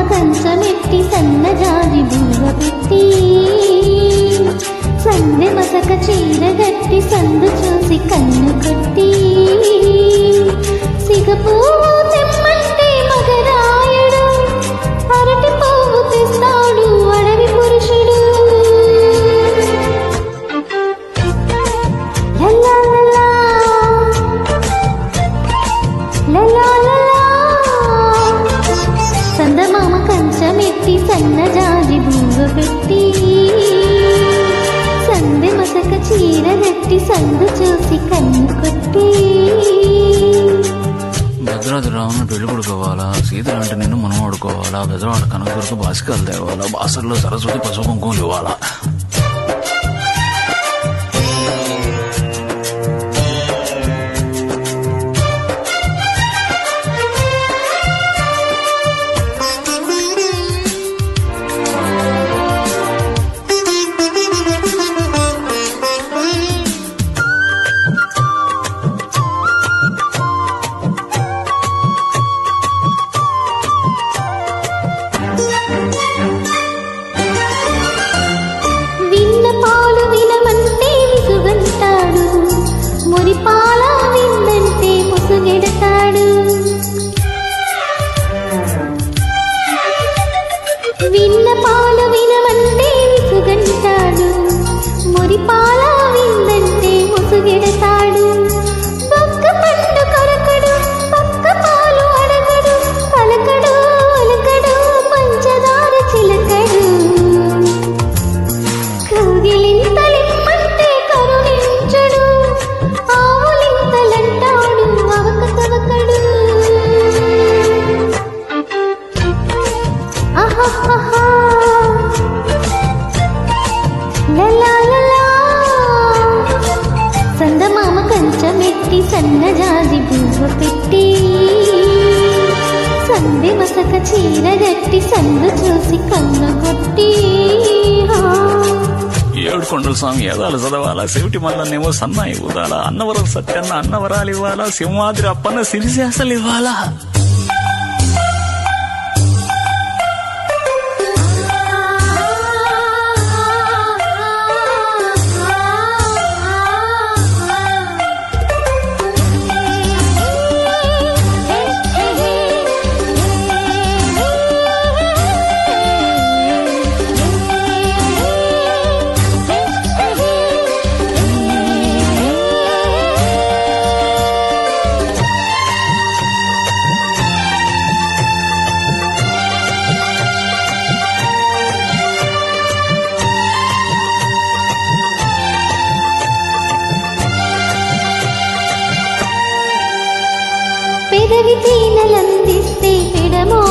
కంచమెట్టి సన్నజాజి బువ్వ పెట్టి సందె మసక చీర గట్టి సందు చూసి కన్ను కొట్టి సిగపూ తెమ్మంటే మగరాయుడు అరటి పువ్వు తెస్తాడు అడవి పురుషుడు. సందమామ కంచమెట్టి సన్నజాజి బువ్వ పెట్టి సందె మసక చీర గట్టి సందు చూసి కన్ను కొట్టి. భద్రాద్రి రాముని పెళ్లి కొడుకోవాలా, సీతలంటే నిన్ను మనం ఆడుకోవాలా, బెజవాడ కనకదుర్గ బాసికాలు తేవాలా, బాసర్లో సరస్వతి పసుపు కుంకుమలు ఇవ్వాలా. మురిపాల విందంటే ముసుగెడతాడు, విన్న పాలు వినమంటే విసుగంటాడు, మురిపాల విందంటే ముసుగెడతాడు. బొక్క పండు కొరకడు పక్క పాలు అడగడు, పలకడు ఒలకడు పంచదార చిలకడు. కౌగిలింతలిమ్మంటే కరుణించడు, ఆవులింతలంటాడు అవకతవకడు. ఆహాహా లలాలలా సందమామ కంచమెట్టి సన్నజాజి బువ్వ పెట్టి సందె మసక చీర గట్టి సందు చూసి కన్ను కొట్టి. ఏడుకొండల స్వామి ఏదాలు చదవాలా, సెవిటి మల్లనేమో సన్నాయి ఊదాలా, అన్నవరం సత్యన్న అన్నవరాలు ఇవ్వాలా, సింహాద్రి అప్పన్న సిరిశాసలు ఇవ్వాలా. పెదవి తీనలందిస్తే పిడమో